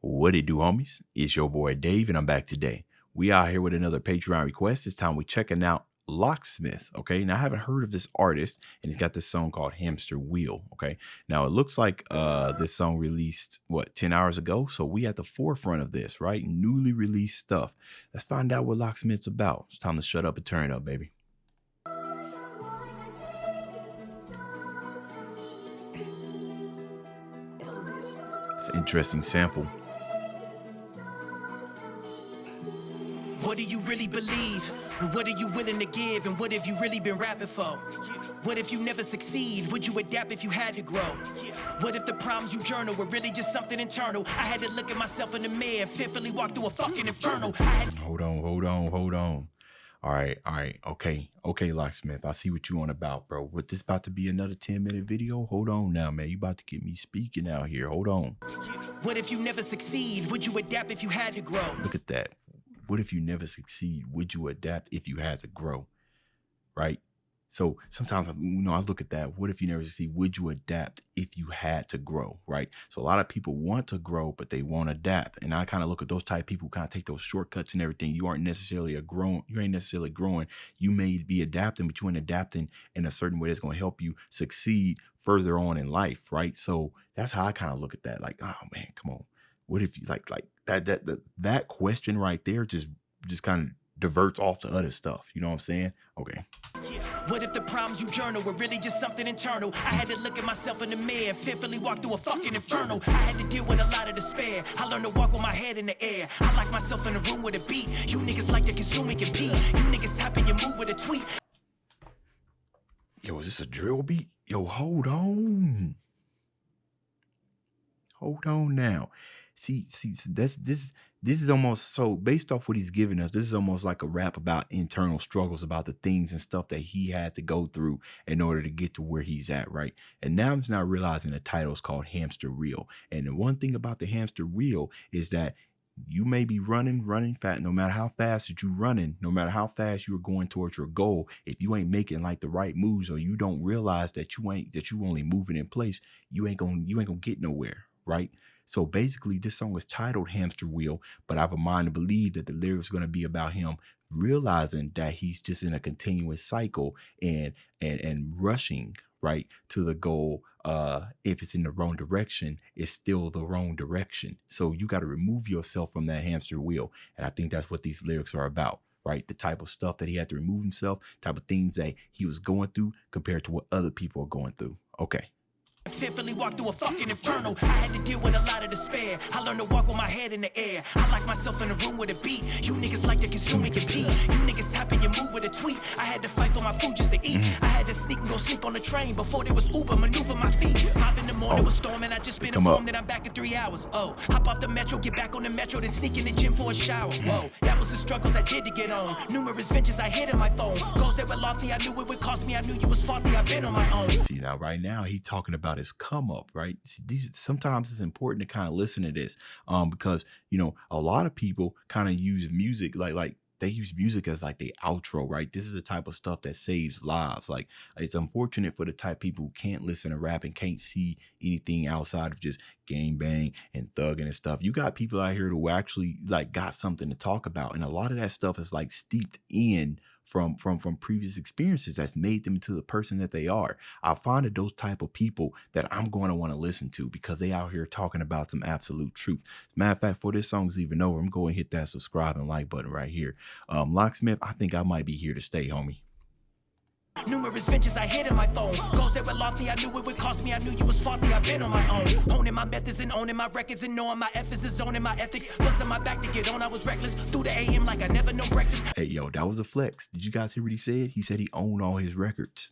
What it do, homies? It's your boy Dave, and I'm back today. We out here with another Patreon request. This time we checking out Locksmith. Okay, now I haven't heard of this artist, and he's got this song called Hamster Wheel. Okay, now it looks like this song released 10 hours ago, so we at the forefront of this, right? Newly released stuff. Let's find out what Locksmith's about. It's time to shut up and turn up, baby. It's an interesting sample. What do you really believe? And what are you willing to give? And what have you really been rapping for? What if you never succeed? Would you adapt if you had to grow? What if the problems you journal were really just something internal? I had to look at myself in the mirror and fearfully walk through a fucking inferno. Hold on. All right. Okay, Locksmith. I see what you on about, bro. What, this about to be another 10-minute video? Hold on now, man. You about to get me speaking out here. Hold on. What if you never succeed? Would you adapt if you had to grow? Look at that. What if you never succeed? Would you adapt if you had to grow? Right? So sometimes, I look at that. What if you never succeed? Would you adapt if you had to grow? Right? So a lot of people want to grow, but they won't adapt. And I kind of look at those type of people who kind of take those shortcuts and everything. You ain't necessarily growing. You may be adapting, but you ain't adapting in a certain way that's going to help you succeed further on in life. Right? So that's how I kind of look at that. Like, oh man, come on. What if you like that question right there just kind of diverts off to other stuff. You know what I'm saying? Okay. What if the problems you journal were really just something internal? I had to look at myself in the mirror and fearfully walk through a fucking inferno. I had to deal with a lot of despair. I learned to walk with my head in the air. I like myself in a room with a beat. You niggas like to consume and compete. You niggas typing your move with a tweet. Yo, is this a drill beat? Yo, hold on. Hold on now. See, this is almost, so based off what he's giving us, this is almost like a rap about internal struggles, about the things and stuff that he had to go through in order to get to where he's at, right? And now I'm just not realizing the title is called Hamster Wheel. And the one thing about the hamster wheel is that you may be running fast, no matter how fast that you're running, no matter how fast you're going towards your goal. If you ain't making like the right moves, or you don't realize that you only moving in place, you ain't gonna get nowhere, right? So basically, this song is titled Hamster Wheel, but I have a mind to believe that the lyrics are going to be about him realizing that he's just in a continuous cycle and rushing right to the goal. If it's in the wrong direction, it's still the wrong direction. So you got to remove yourself from that hamster wheel. And I think that's what these lyrics are about, right? The type of stuff that he had to remove himself, type of things that he was going through compared to what other people are going through. Okay. Fearfully walk through a fucking inferno. I had to deal with a lot of despair. I learned to walk with my head in the air. I like myself in a room with a beat. You niggas like to consume and compete. You niggas typing your move with a tweet. I had to fight for my food just to eat. I had to sneak and go sleep on the train before there was Uber, maneuver my feet. 5 in the morning was storming. I just been informed that I'm back in 3 hours. Oh, hop off the metro, get back on the metro, then sneak in the gym for a shower. Whoa, that was the struggles I did to get on. Numerous ventures I hit on my phone. Goals that were lofty, I knew it would cost me. I knew you was faulty, I've been on my own. See, now right now he talking about his come up, right? See, sometimes it's important to kind of listen to this, because a lot of people kind of use music like they use music as like the outro, right? This is the type of stuff that saves lives. Like, it's unfortunate for the type of people who can't listen to rap and can't see anything outside of just gang bang and thugging and stuff. You got people out here who actually like got something to talk about, and a lot of that stuff is like steeped in from previous experiences that's made them into the person that they are. I find that those type of people that I'm going to want to listen to, because they out here talking about some absolute truth. As a matter of fact, before this song's even over, I'm going to hit that subscribe and like button right here. Locksmith, I think I might be here to stay, homie. Numerous ventures I hit on my phone. Goals that were lofty, I knew it would cost me. I knew you was faulty, I've been on my own. Owning my methods and owning my records, and knowing my efforts is owning my ethics. Busting my back to get on, I was reckless. Through the AM like I never know breakfast. Hey, yo, that was a flex. Did you guys hear what he said? He said he owned all his records.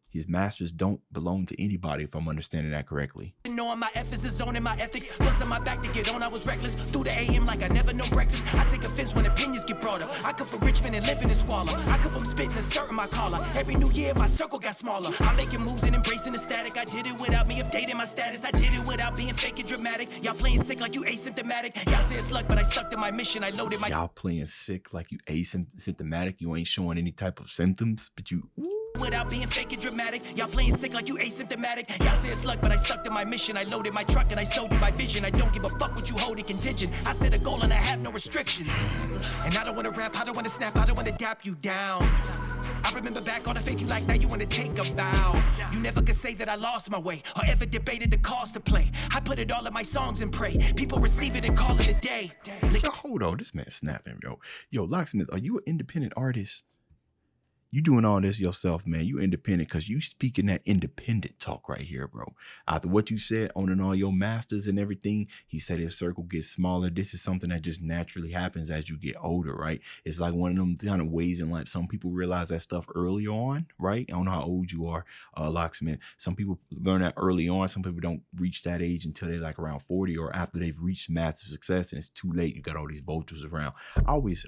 His masters don't belong to anybody, if I'm understanding that correctly. Knowing my efforts is owning my ethics. Busting my back to get on, I was reckless. Through the AM like I never know breakfast. I take offense when opinions get brought up. I come from Richmond and living in squalor. I come from spitting and asserting my collar. Every new year my circle got smaller. I'm making moves and embracing the static. I did it without me updating my status. I did it without being fake and dramatic. Y'all playing sick like you asymptomatic. Y'all say it's luck, but I stuck to my mission. I loaded my... Y'all playing sick like you asymptomatic. You ain't showing any type of symptoms, but you... Ooh. without being fake and dramatic. Y'all playing sick like you asymptomatic. Y'all say it's luck, but I stuck to my mission. I loaded my truck and I sold you my vision. I don't give a fuck what you hold in contingent. I set a goal and I have no restrictions. And I don't wanna rap, I don't wanna snap, I don't wanna dap you down. I remember back all the faith you like, now you wanna take a bow. You never could say that I lost my way or ever debated the cost to play. I put it all in my songs and pray. People receive it and call it a day. Yo, hold on, this man snapping, yo. Yo, Locksmith, are you an independent artist? You doing all this yourself, man. You independent because you speaking that independent talk right here, bro. After what you said, owning all your masters and everything, he said his circle gets smaller. This is something that just naturally happens as you get older, right? It's like one of them kind of ways in life. Some people realize that stuff early on, right? I don't know how old you are, Locksmith. Some people learn that early on. Some people don't reach that age until they're like around 40 or after they've reached massive success and it's too late. You got all these vultures around. I've always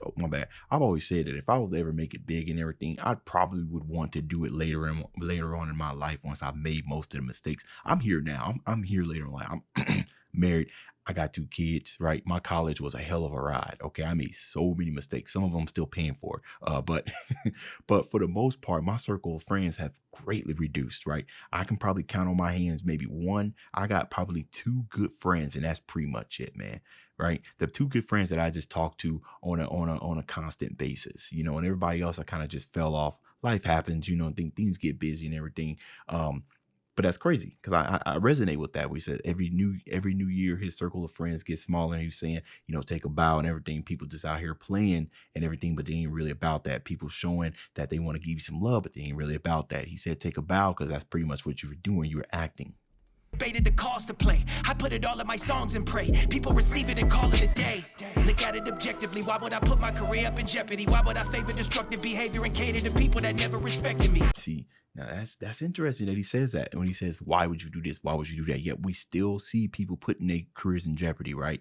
said that if I was to ever make it big and everything, I probably would want to do it later on in my life once I've made most of the mistakes. I'm here now. I'm here later in life. I'm married. I got 2 kids, right? My college was a hell of a ride. Okay, I made so many mistakes. Some of them I'm still paying for. But but for the most part, my circle of friends have greatly reduced, right? I can probably count on my hands maybe one. I got probably 2 good friends, and that's pretty much it, man. Right, the 2 good friends that I just talk to on a constant basis, you know, and everybody else I kind of just fell off. Life happens, you know, things get busy and everything. But that's crazy because I resonate with that. We said every new year his circle of friends gets smaller. And he was saying, you know, take a bow and everything. People just out here playing and everything, but they ain't really about that. People showing that they want to give you some love, but they ain't really about that. He said take a bow because that's pretty much what you were doing. You were acting. Debated the cost to play. I put it all in my songs and pray. People receive it and call it a day. Look at it objectively. Why would I put my career up in jeopardy? Why would I favor destructive behavior and cater to people that never respected me? See, now that's interesting that he says that. And when he says, why would you do this? Why would you do that? Yet we still see people putting their careers in jeopardy, right?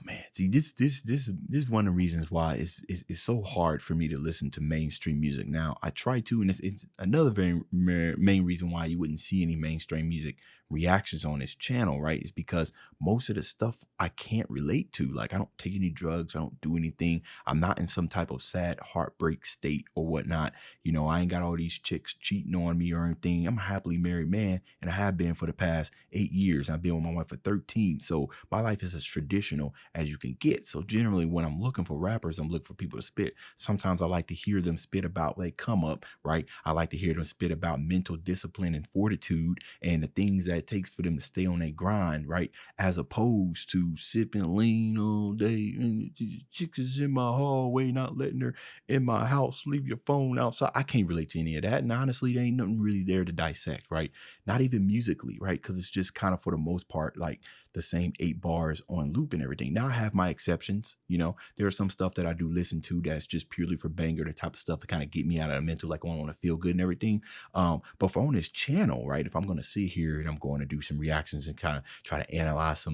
Man, see, this is one of the reasons why it's so hard for me to listen to mainstream music. Now, I try to, and it's another very main reason why you wouldn't see any mainstream music reactions on this channel, right? Is because most of the stuff I can't relate to. Like, I don't take any drugs, I don't do anything. I'm not in some type of sad heartbreak state or whatnot. You know, I ain't got all these chicks cheating on me or anything. I'm a happily married man, and I have been for the past 8 years. I've been with my wife for 13. So my life is as traditional as you can get. So generally when I'm looking for rappers, I'm looking for people to spit. Sometimes I like to hear them spit about they come up, right? I like to hear them spit about mental discipline and fortitude and the things that it takes for them to stay on their grind, right? As opposed to sipping lean all day and chicks is in my hallway, not letting her in my house, leave your phone outside. I can't relate to any of that. And honestly, there ain't nothing really there to dissect, right? Not even musically, right? Because it's just kind of for the most part, like the same 8 bars on loop and everything. Now I have my exceptions, you know, there are some stuff that I do listen to that's just purely for banger, the type of stuff to kind of get me out of the mental, like I want to feel good and everything. But for on this channel, right, if I'm going to sit here and I'm going to do some reactions and kind of try to analyze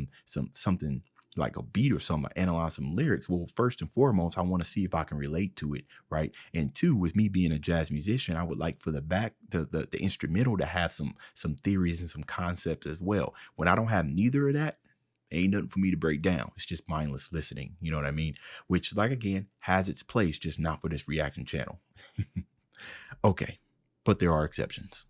something like a beat or something, analyze some lyrics. Well, first and foremost, I want to see if I can relate to it, right? And 2, with me being a jazz musician, I would like for the instrumental to have some theories and some concepts as well. When I don't have neither of that, ain't nothing for me to break down. It's just mindless listening. You know what I mean? Which, like, again, has its place, just not for this reaction channel. Okay, but there are exceptions.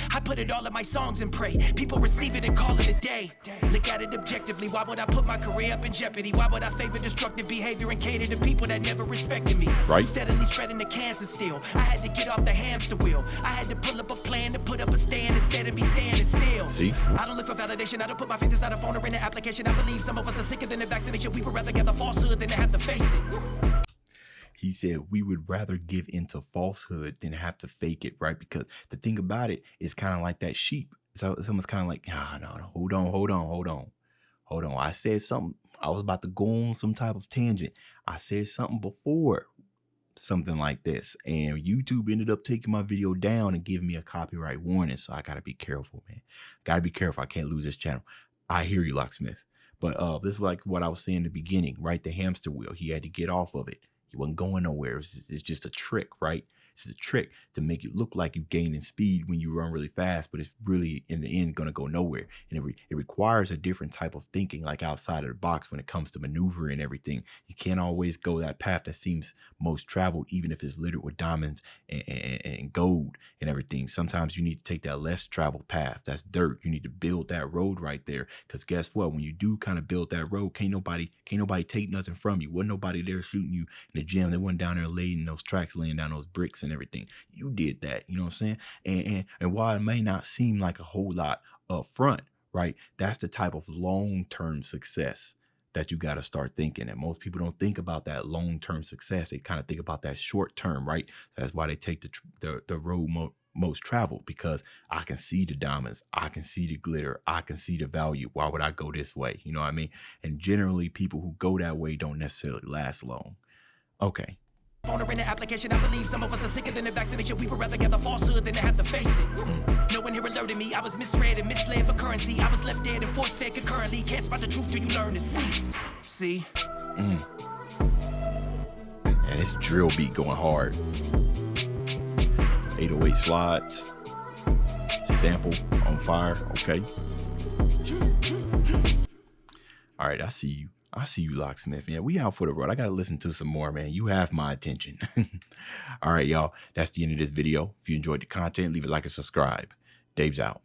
I put it all in my songs and pray. People receive it and call it a day. Look at it objectively. Why would I put my career up in jeopardy? Why would I favor destructive behavior and cater to people that never respected me? Right. Steadily spreading the cancer still. I had to get off the hamster wheel. I had to pull up a plan to put up a stand instead of be standing still. See? I don't look for validation. I don't put my faith inside a phone or in an application. I believe some of us are sicker than the vaccination. We would rather gather falsehood than to have to face it. He said we would rather give into falsehood than have to fake it, right? Because the thing about it is kind of like that sheep. So someone's kind of like, no, hold on. I said something. I was about to go on some type of tangent. I said something before, something like this, and YouTube ended up taking my video down and giving me a copyright warning. So I got to be careful, man. Got to be careful. I can't lose this channel. I hear you, Locksmith. But this is like what I was saying in the beginning, right? The hamster wheel. He had to get off of it. He wasn't going nowhere. It's just a trick, right? It's a trick to make it look like you gaining speed when you run really fast, but it's really in the end going to go nowhere. And it requires a different type of thinking, like outside of the box when it comes to maneuvering and everything. You can't always go that path that seems most traveled, even if it's littered with diamonds and gold and everything. Sometimes you need to take that less traveled path. That's dirt. You need to build that road right there. Because guess what? When you do kind of build that road, can't nobody take nothing from you. Wasn't nobody there shooting you in the gym. They wasn't down there laying those tracks, laying down those bricks and everything. You did that. You know what I'm saying? And while it may not seem like a whole lot up front, right? That's the type of long-term success that you got to start thinking. And most people don't think about that long-term success. They kind of think about that short term, right? That's why they take the road most traveled, because I can see the diamonds, I can see the glitter, I can see the value. Why would I go this way? You know what I mean? And generally people who go that way don't necessarily last long. Okay. Owner in the application, I believe some of us are sicker than the vaccination. We would rather get the falsehood than to have to face it. No one here alerted me. I was misread and misled for currency. I was left dead and force fed concurrently. Can't spot the truth till you learn to see. See? And this drill beat going hard. 808 slides. Sample on fire. Okay. All right, I see you. I see you, Locksmith. Yeah, we out for the road. I got to listen to some more, man. You have my attention. All right, y'all. That's the end of this video. If you enjoyed the content, leave a like and subscribe. Dave's out.